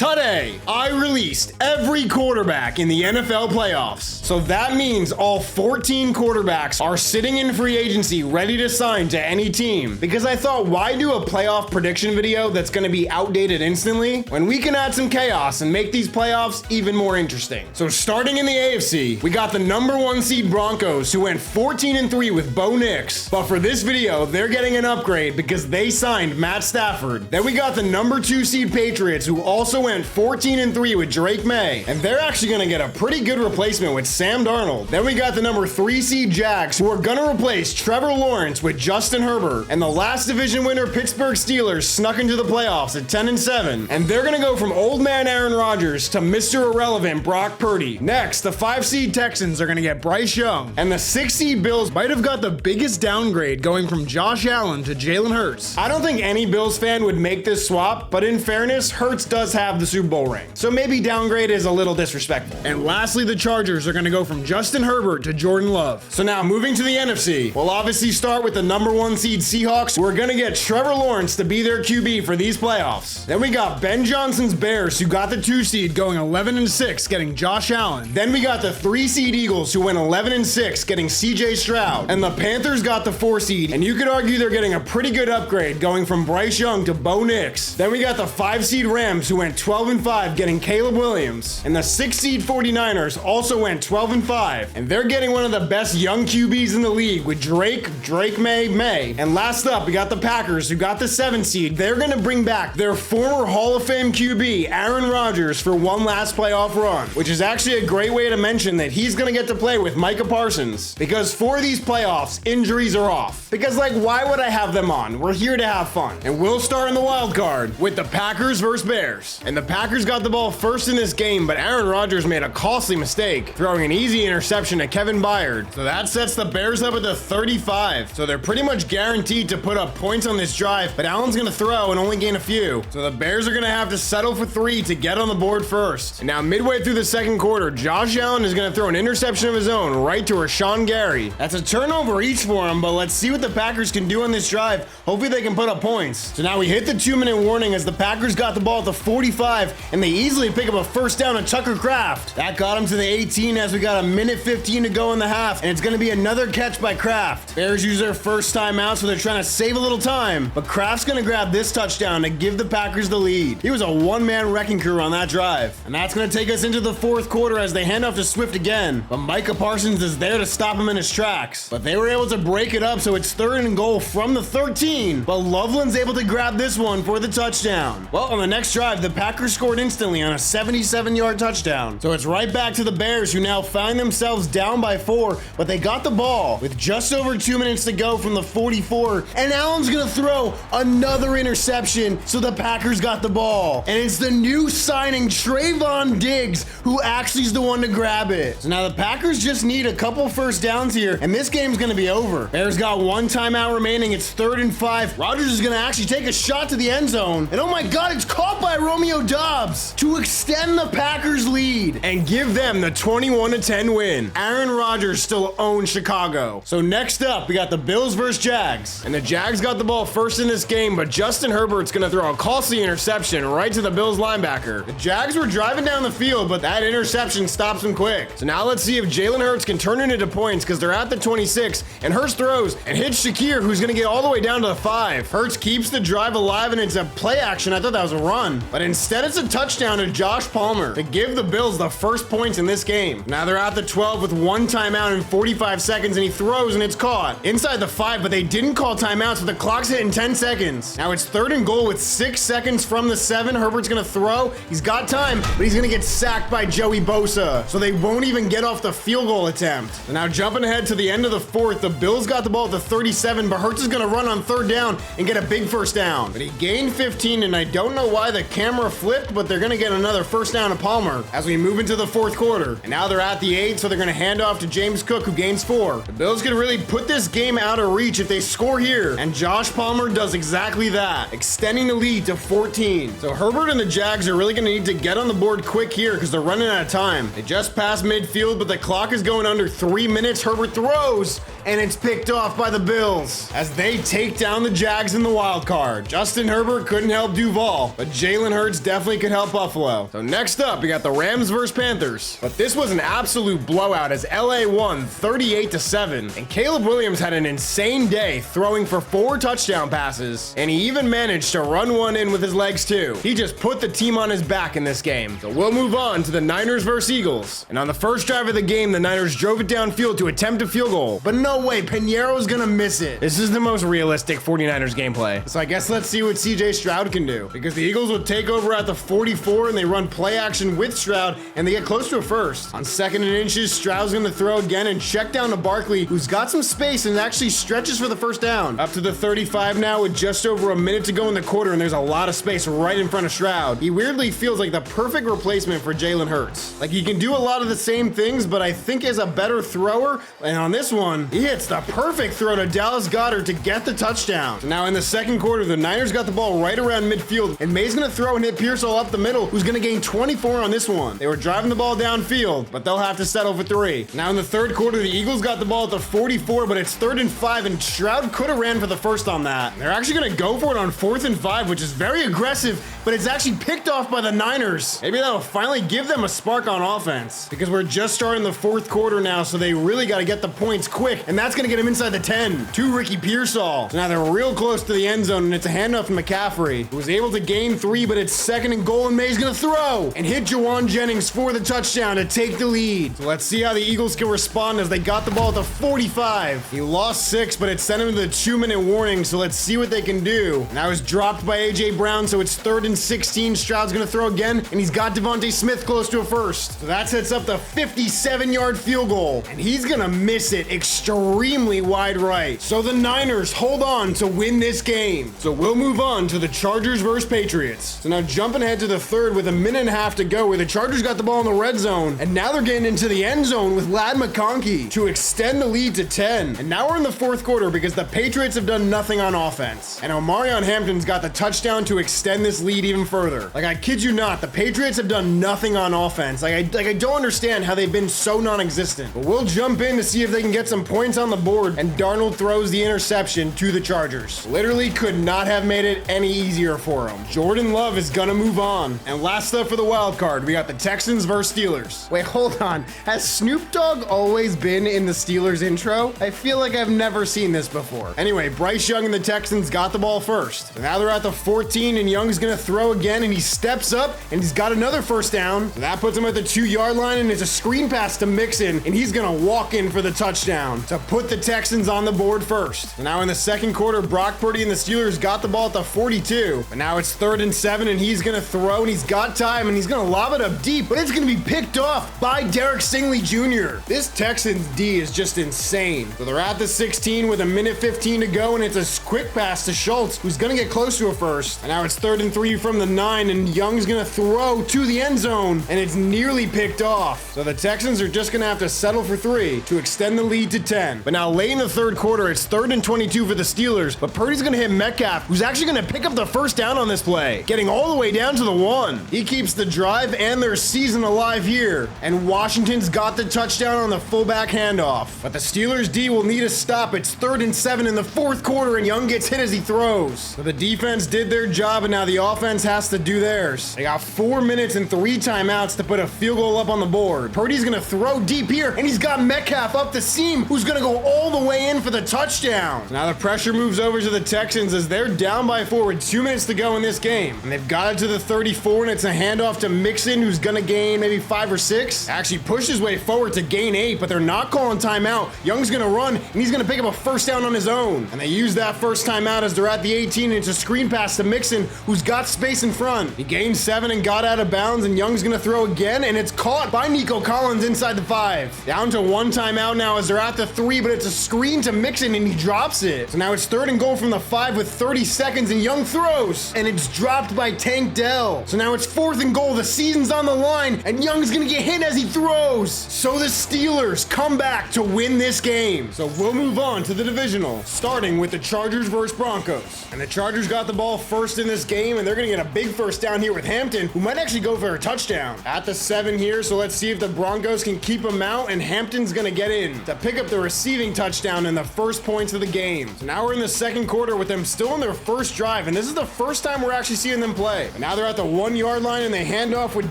Today, I released every quarterback in the NFL playoffs. So that means all 14 quarterbacks are sitting in free agency ready to sign to any team. Because I thought, why do a playoff prediction video that's going to be outdated instantly when we can add some chaos and make these playoffs even more interesting? So starting in the AFC, we got the number 1 seed Broncos, who went 14-3 with Bo Nix. But for this video, they're getting an upgrade because they signed Matt Stafford. Then we got the number 2 seed Patriots, who also went 14-3 with Drake May, and they're actually going to get a pretty good replacement with Sam Darnold. Then we got the number 3 seed Jags, who are going to replace Trevor Lawrence with Justin Herbert. And the last division winner Pittsburgh Steelers snuck into the playoffs at 10-7, and they're going to go from old man Aaron Rodgers to Mr. Irrelevant Brock Purdy. Next, the 5 seed Texans are going to get Bryce Young, and the 6 seed Bills might have got the biggest downgrade, going from Josh Allen to Jalen Hurts. I don't think any Bills fan would make this swap, but in fairness, Hurts does have the Super Bowl ring, so maybe downgrade is a little disrespectful. And lastly, the Chargers are going to go from Justin Herbert to Jordan Love. So now moving to the NFC, we'll obviously start with the number 1 seed Seahawks, who are going to get Trevor Lawrence to be their QB for these playoffs. Then we got Ben Johnson's Bears, who got the 2 seed, going 11-6, getting Josh Allen. Then we got the 3 seed Eagles, who went 11-6, getting CJ Stroud. And the Panthers got the 4 seed, and you could argue they're getting a pretty good upgrade, going from Bryce Young to Bo Nix. Then we got the 5 seed Rams, who went 12-5, getting Caleb Williams. And the 6 seed 49ers also went 12-5, and they're getting one of the best young QBs in the league with Drake May. And last up, we got the Packers, who got the 7 seed. They're going to bring back their former Hall of Fame QB, Aaron Rodgers, for one last playoff run, which is actually a great way to mention that he's going to get to play with Micah Parsons, because for these playoffs, injuries are off. Because, like, why would I have them on? We're here to have fun. And we'll start in the wild card with the Packers versus Bears. And the Packers got the ball first in this game, but Aaron Rodgers made a costly mistake, throwing an easy interception to Kevin Byard. So that sets the Bears up at the 35. So they're pretty much guaranteed to put up points on this drive, but Allen's going to throw and only gain a few. So the Bears are going to have to settle for 3 to get on the board first. And now midway through the second quarter, Josh Allen is going to throw an interception of his own right to Rashawn Gary. That's a turnover each for him, but let's see what the Packers can do on this drive. Hopefully they can put up points. So now we hit the 2-minute warning as the Packers got the ball at the 45, and they easily pick up a first down on Tucker Kraft. That got him to the 18 as we got a minute 15 to go in the half, and it's going to be another catch by Kraft. Bears use their first timeout, so they're trying to save a little time, but Kraft's going to grab this touchdown to give the Packers the lead. He was a one-man wrecking crew on that drive, and that's going to take us into the fourth quarter as they hand off to Swift again, but Micah Parsons is there to stop him in his tracks. But they were able to break it up, so it's 3rd and goal from the 13, but Loveland's able to grab this one for the touchdown. Well, on the next drive, the Packers scored instantly on a 77-yard touchdown. So it's right back to the Bears, who now find themselves down by 4, but they got the ball with just over 2 minutes to go from the 44, and Allen's gonna throw another interception, so the Packers got the ball. And it's the new signing, Trayvon Diggs, who actually is the one to grab it. So now the Packers just need a couple first downs here, and this game's gonna be over. Bears got 1 timeout remaining. It's 3rd and 5. Rodgers is gonna actually take a shot to the end zone, and oh my god, it's caught by Romeo Doubs to extend the Packers lead and give them the 21-10 win. Aaron Rodgers still owns Chicago. So next up, we got the Bills versus Jags, and the Jags got the ball first in this game, but Justin Herbert's gonna throw a costly interception right to the Bills linebacker. The Jags were driving down the field, but that interception stops them quick. So now let's see if Jalen Hurts can turn it into points, because they're at the 26, and Hurts throws and hits Shakir, who's gonna get all the way down to the 5. Hurts keeps the drive alive, and it's a play action. I thought that was a run, but instead it's a touchdown to Josh Palmer to give the Bills the first points in this game. Now they're at the 12 with 1 timeout and 45 seconds, and he throws and it's caught inside the 5, but they didn't call timeout, so the clock's hitting 10 seconds. Now it's 3rd and goal with 6 seconds from the 7. Herbert's gonna throw. He's got time, but he's gonna get sacked by Joey Bosa, so they won't even get off the field goal attempt. So now jumping ahead to the end of the 4th, the Bills got the ball at the 37, but Hurts is gonna run on 3rd down and get a big first down. But he gained 15, and I don't know why the camera flipped, but they're gonna get another first down to Palmer as we move into the 4th quarter. And now they're at the 8, so they're gonna hand off to James Cook, who gains 4. The Bills could really put this game out of reach if they score here, and Josh Palmer does exactly that, extending the lead to 14. So Herbert and the Jags are really gonna need to get on the board quick here because they're running out of time. They just passed midfield, but the clock is going under 3 minutes. Herbert throws, and it's picked off by the Bills as they take down the Jags in the wild card. Justin Herbert couldn't help Duval, but Jalen Hurts definitely could help Buffalo. So next up, we got the Rams versus Panthers. But this was an absolute blowout as LA won 38-7, and Caleb Williams had an insane day throwing for 4 touchdown passes, and he even managed to run one in with his legs too. He just put the team on his back in this game. So we'll move on to the Niners versus Eagles. And on the first drive of the game, the Niners drove it downfield to attempt a field goal, but no way, Piñeiro's gonna miss it. This is the most realistic 49ers gameplay. So I guess let's see what CJ Stroud can do, because the Eagles will take over at the 44 and they run play action with Stroud and they get close to a first. On 2nd and inches, Stroud's gonna throw again and check down to Barkley, who's got some space and actually stretches for the first down. Up to the 35 now with just over a minute to go in the quarter, and there's a lot of space right in front of Stroud. He weirdly feels like the perfect replacement for Jalen Hurts. Like, he can do a lot of the same things, but I think is a better thrower. And on this one, he hits the perfect throw to Dallas Goedert to get the touchdown. So now in the second quarter, the Niners got the ball right around midfield, and May's gonna throw and hit Pearsall up the middle, who's gonna gain 24 on this one. They were driving the ball downfield, but they'll have to settle for 3. Now in the third quarter, the Eagles got the ball at the 44, but it's 3rd and 5, and Stroud could have ran for the first on that. They're actually gonna go for it on 4th and 5, which is very aggressive, but it's actually picked off by the Niners. Maybe that'll finally give them a spark on offense, because we're just starting the 4th quarter now, so they really got to get the points quick, and that's going to get them inside the 10 to Ricky Pearsall. So now they're real close to the end zone, and it's a handoff from McCaffrey, who was able to gain 3, but it's 2nd and goal, and May's going to throw and hit Jawan Jennings for the touchdown to take the lead. So let's see how the Eagles can respond as they got the ball at the 45. He lost 6, but it sent him to the 2-minute warning, so let's see what they can do. Now it's dropped by A.J. Brown, so it's 3rd and 16. Stroud's going to throw again, and he's got Devontae Smith close to a first. So that sets up the 57-yard field goal, and he's going to miss it extremely wide right. So the Niners hold on to win this game. So we'll move on to the Chargers versus Patriots. So now jumping ahead to the third with a minute and a half to go, where the Chargers got the ball in the red zone, and now they're getting into the end zone with Ladd McConkey to extend the lead to 10. And now we're in the 4th quarter because the Patriots have done nothing on offense, and Omarion Hampton's got the touchdown to extend this lead even further. Like, I kid you not, the Patriots have done nothing on offense. I don't understand how they've been so non-existent. But we'll jump in to see if they can get some points on the board, and Darnold throws the interception to the Chargers. Literally could not have made it any easier for him. Jordan Love is gonna move on. And last up for the wild card, we got the Texans versus Steelers. Wait, hold on. Has Snoop Dogg always been in the Steelers intro? I feel like I've never seen this before. Anyway, Bryce Young and the Texans got the ball first. So now they're at the 14, and Young's gonna throw again, and he steps up, and he's got another first down. So that puts him at the 2-yard line, and it's a screen pass to Mixon, and he's gonna walk in for the touchdown to put the Texans on the board first. So now in the second quarter, Brock Purdy and the Steelers got the ball at the 42, but now it's 3rd and 7, and he's gonna throw, and he's got time, and he's gonna lob it up deep, but it's gonna be picked off by Derek Stingley Jr. This Texans D is just insane. So they're at the 16 with a minute 15 to go, and it's a quick pass to Schultz, who's gonna get close to a first. And now it's 3rd and 3 from the 9, and Young's gonna throw to the end zone, and it's nearly picked off. So the Texans are just gonna have to settle for 3 to extend the lead to 10. But now late in the 3rd quarter, it's 3rd and 22 for the Steelers, but Purdy's gonna hit Metcalf, who's actually gonna pick up the first down on this play, getting all the way down to the 1. He keeps the drive and their season alive here, and Washington's got the touchdown on the fullback handoff. But the Steelers D will need a stop. It's 3rd and 7 in the 4th quarter, and Young gets hit as he throws. So the defense did their job, and now the offense has to do theirs. They got 4 minutes and 3 timeouts to put a field goal up on the board. Purdy's gonna throw deep here, and he's got Metcalf up the seam, who's gonna go all the way in for the touchdown. So now the pressure moves over to the Texans as they're down by 4 with 2 minutes to go in this game. And they've got it to the 34, and it's a handoff to Mixon, who's gonna gain maybe 5 or 6. Actually pushed his way forward to gain 8, but they're not calling timeout. Young's gonna run, and he's gonna pick up a first down on his own. And they use that first timeout as they're at the 18, and it's a screen pass to Mixon, who's got space in front. He gained 7 and got out of bounds, and Young's gonna throw again, and it's caught by Nico Collins inside the 5. Down to 1 timeout now as they're at the 3, but it's a screen to Mixon, and he drops it. So now it's 3rd and goal from the 5 with 30 seconds, and Young throws, and it's dropped by Tank Dell. So now it's 4th and goal. The season's on the line, and Young's gonna get hit as he throws. So the Steelers come back to win this game. So we'll move on to the divisional, starting with the Chargers versus Broncos. And the Chargers got the ball first in this game, and they're gonna get a big first down here with Hampton, who might actually go for a touchdown. At the 7 here, so let's see if the Broncos can keep him out, and Hampton's gonna get in to pick up the receiving touchdown and the first points of the game. So now we're in the second quarter with them still in their first drive, and this is the first time we're actually seeing them play. But now they're at the 1-yard line, and they hand off with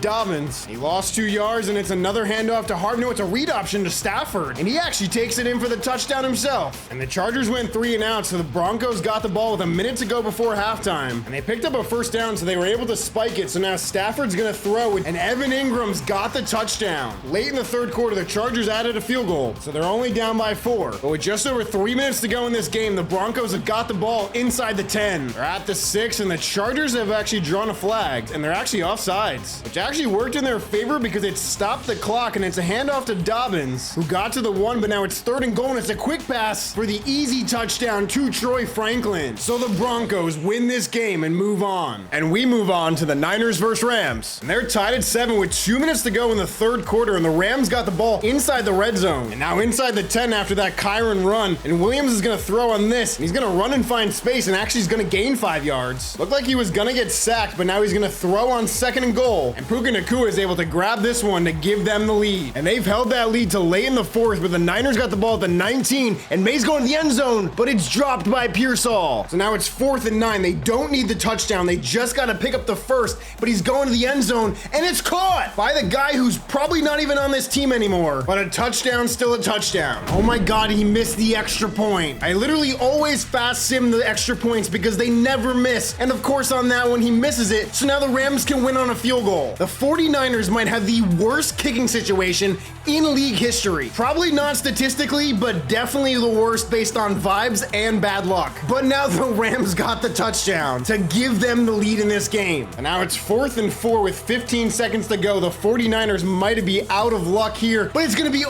Dobbins. He lost 2 yards, and it's another handoff to Harvey. No, it's a read option to Stafford, and he actually takes it in for the touchdown himself. And the Chargers went 3 and out, so the Broncos got the ball with a minute to go before halftime, and they picked up a first down, so they were able to spike it. So now Stafford's gonna throw it, and Evan Ingram's got the touchdown. Late in the third quarter, the Chargers added a field goal, so they're only down by 4. But with just over 3 minutes to go in this game, the Broncos have got the ball inside the 10. They're at the 6, and the Chargers have actually drawn a flag, and they're actually offsides, which actually worked in their favor because it stopped the clock, and it's a handoff to Dobbins, who got to the 1, but now it's 3rd and goal, and it's a quick pass for the easy touchdown to Troy Franklin. So the Broncos win this game and move on. And we move on to the Niners versus Rams. And they're tied at 7 with 2 minutes to go in the third quarter, and the Rams got the ball inside the red zone. And now inside the 10 after that Kyron run, and Williams is gonna throw on this, and he's gonna run and find space, and actually he's gonna gain 5 yards. Looked like he was gonna get sacked, but now he's gonna throw on 2nd and goal. And Puka Nacua is able to grab this one to give them the lead. And they've held that lead till late in the 4th, but the Niners got the ball at the 19, and May's going to the end zone, but it's dropped by Pearsall. So now it's 4th and 9. They don't need the touchdown. They just got to pick up the first, but he's going to the end zone, and it's caught by the guy who's probably not even on this team anymore. But a touchdown, still a touchdown. Oh my God, he missed the extra point. I literally always fast sim the extra points because they never miss. And of course on that one, he misses it. So now the Rams can win on a field goal. The 49ers might have the worst kicking situation in league history. Probably not statistically, but definitely the worst based on vibes and bad luck. But now the Rams got the touchdown to give them the lead in this game. And now it's 4th and 4 with 15 seconds to go. The 49ers might be out of luck here, but it's gonna be,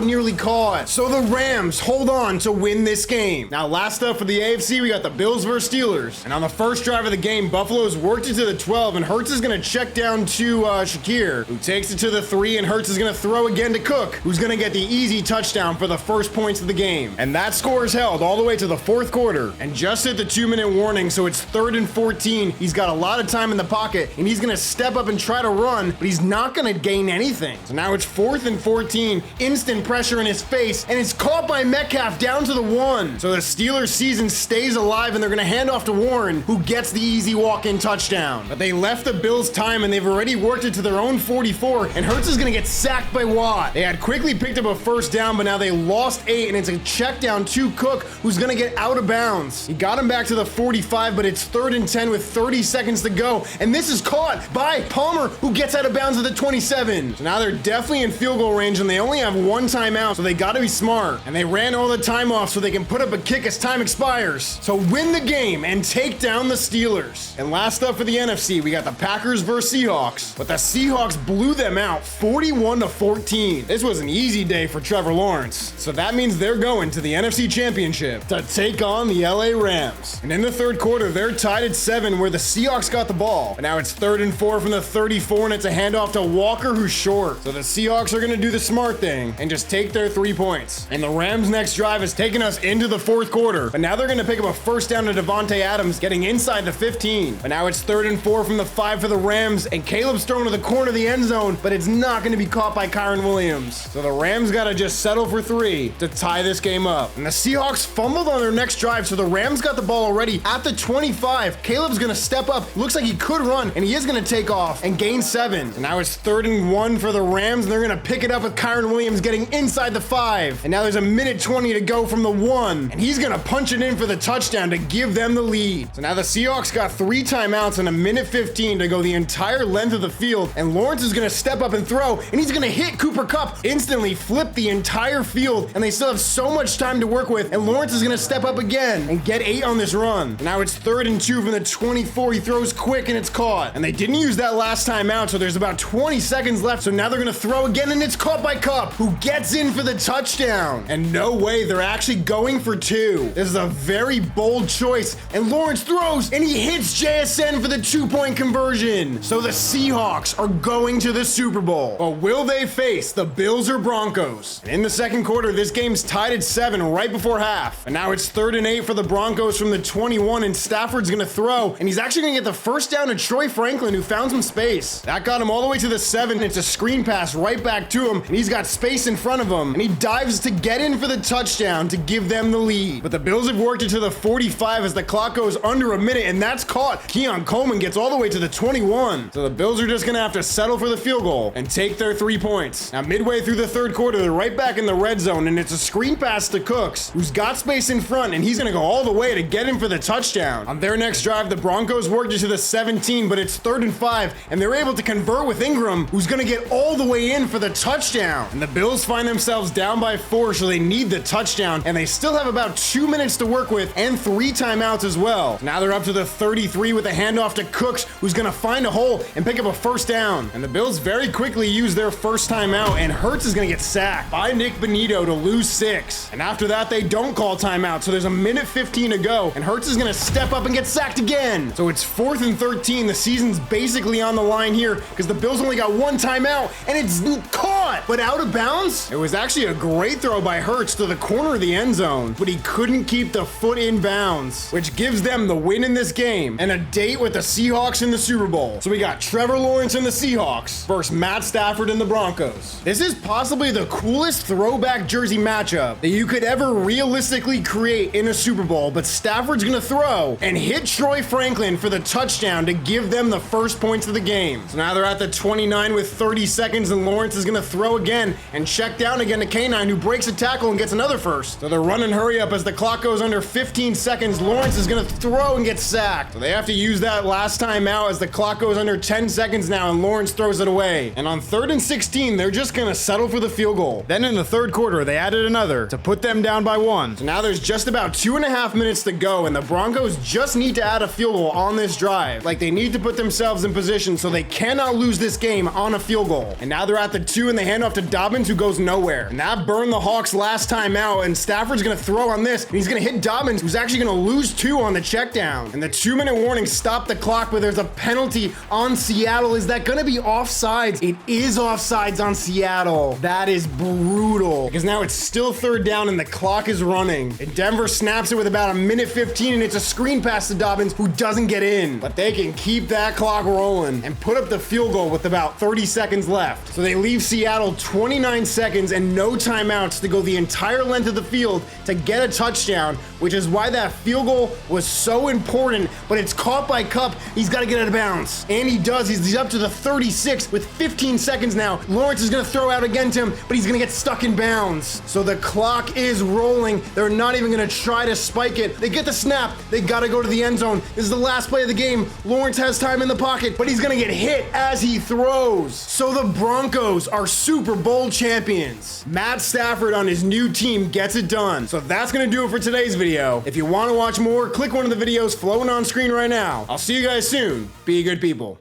nearly caught. So the Rams hold on to win this game. Now last up for the AFC, we got the Bills versus Steelers. And on the first drive of the game, Buffalo's worked it to the 12, and Hurts is gonna check down to Shakir, who takes it to the 3, and Hurts is gonna throw again to Cook, who's gonna get the easy touchdown for the first points of the game. And that score is held all the way to the 4th quarter, and just hit the 2-minute warning, so it's 3rd and 14. He's got a lot of time in the pocket, and he's gonna step up and try to run, but he's not gonna gain anything. So now it's 4th and 14, instant pressure in his face, and it's caught by Metcalf down to the 1. So the Steelers season stays alive, and they're gonna hand off to Warren, who gets the easy walk-in touchdown. But they left the Bills time, and they've already worked it to their own 44, and Hurts is gonna get sacked by Watt. They had quickly picked up a first down, but now they lost 8, and it's a check down to Cook, who's gonna get out of bounds. He got him back to the 45, but it's 3rd and 10 with 30 seconds to go, and this is caught by Palmer, who gets out of bounds at the 27. So now they're definitely in field goal range, and they only have 1 timeout, so they gotta be smart. And they ran all the time off so they can put up a kick as time expires. So win the game and take down the Steelers. And last up for the NFC, we got the Packers versus Seahawks, but the Seahawks blew them out 41-14. This was an easy day for Trevor Lawrence, so that means they're going to the NFC Championship to take on the LA Rams. And in the third quarter, they're tied at 7, where the Seahawks got the ball. But now it's 3rd and 4 from the 34, and it's a handoff to Walker, who's short. So the Seahawks are going to do the smart thing and just take their 3 points. And the Rams' next drive has taken us into the 4th quarter, but now they're going to pick up a first down to Devontae Adams, getting inside the 15. But now it's 3rd and 4 from the 5 for the Rams, and Caleb's thrown to the corner of the end zone, but it's not going to be caught by Kyron Williams. So the Rams got to just settle for 3 to tie this game up. And the Seahawks fumbled on their next drive, so the Rams got the ball already at the 25. Caleb's going to step up. Looks like he could run, and he is going to take off and gain 7. And now it's 3rd and 1 for the Rams, and they're going to pick it up with Kyron Williams getting inside the 5. And now there's a minute 20 to go from the 1, and he's going to punch it in for the touchdown to give them the lead. So now the Seahawks got 3 timeouts and a minute 15 to go the entire length of the field, and Lawrence is going to step up and throw, and he's going to hit Cooper Kupp, instantly flip the entire field, and they still have so much time to work with, and Lawrence is going to step up again and get 8 on this run. And now it's 3rd and 2 from the 24. He throws quick, and it's caught. And they didn't use that last timeout, so there's about 20 seconds left, so now they're going to throw again, and it's caught by Kupp, who gets in for the touchdown. And no way, they're actually going for 2. This is a very bold choice, and Lawrence throws, and he hits JSN for the 2-point conversion. So the Seahawks are going to the Super Bowl. But will they face the Bills or Broncos? And in the second quarter, this game's tied at 7 right before half. And now it's 3rd and 8 for the Broncos from the 21, and Stafford's gonna throw, and he's actually gonna get the first down to Troy Franklin, who found some space. That got him all the way to the 7. It's a screen pass right back to him, and he's got space in front of him, and he dives to get in for the touchdown to give them the lead. But the Bills have worked it to the 45 as the clock goes under a minute, and that's caught. Keon Coleman gets all the way to the 21. So the Bills are just gonna have to settle for the field goal and take their 3 points. Now, midway through the third quarter, they're right back in the red zone, and it's a screen pass to Cooks, who's got space in front, and he's gonna go all the way to get in for the touchdown. On their next drive, the Broncos worked it to the 17, but it's 3rd and 5, and they're able to convert with Ingram, who's gonna get all the way in for the touchdown. And the Bills find themselves down by 4, so they need the touchdown, and they still have about 2 minutes to work with and 3 timeouts as well. Now they're up to the 33 with a handoff to Cooks, who's gonna find a hole and pick up a first down. And the Bills very quickly use their first timeout, and Hurts is gonna get sacked by Nick Bonito to lose 6. And after that, they don't call timeout, so there's a minute 15 to go, and Hurts is gonna step up and get sacked again. So it's 4th and 13. The season's basically on the line here because the Bills only got 1 timeout, and it's caught, but out of bounds. It was actually a great throw by Hurts to the corner of the end zone, but he couldn't keep the foot in bounds, which gives them the win in this game and a date with the Seahawks in the Super Bowl. So we got Trevor Lawrence and the Seahawks versus Matt Stafford and the Broncos. This is possibly the coolest throwback jersey matchup that you could ever realistically create in a Super Bowl, but Stafford's gonna throw and hit Troy Franklin for the touchdown to give them the first points of the game. So now they're at the 29 with 30 seconds, and Lawrence is gonna throw again and check down again to K9, who breaks a tackle and gets another first. So they're running hurry up as the clock goes under 15 seconds. Lawrence is gonna throw and get sacked. So they have to use that last time out as the clock goes under 10 seconds now, and Lawrence throws it away. And on 3rd and 16, they're just gonna settle for the field goal. Then in the third quarter, they added another to put them down by 1. So now there's just about 2.5 minutes to go, and the Broncos just need to add a field goal on this drive. Like, they need to put themselves in position so they cannot lose this game on a field goal. And now they're at the 2, and they hand off to Dobbins, who goes nowhere. And that burned the Hawks last time out, and Stafford's gonna throw on this, and he's gonna hit Dobbins, who's actually gonna lose 2 on the check down. And the 2-minute warning stopped the clock, but there's a penalty on Seattle. Is that gonna be offsides? It is offsides on Seattle. That is brutal, because now it's still 3rd down and the clock is running. And Denver snaps it with about a minute 15, and it's a screen pass to Dobbins, who doesn't get in. But they can keep that clock rolling and put up the field goal with about 30 seconds left. So they leave Seattle 29 seconds and no timeouts to go the entire length of the field to get a touchdown, which is why that field goal was so important. But it's caught by Kupp. He's got to get out of bounds, and he does. He's up to the 36 with 15 seconds now. Lawrence is going to throw out again to him, but he's going to get stuck in bounds. So the clock is rolling. They're not even going to try to spike it. They get the snap. They got to go to the end zone. This is the last play of the game. Lawrence has time in the pocket, but he's going to get hit as he throws. So the Broncos are Super Bowl champions. Matt Stafford on his new team gets it done. So that's going to do it for today's video. If you want to watch more, click one of the videos floating on screen right now. I'll see you guys soon. Be good people.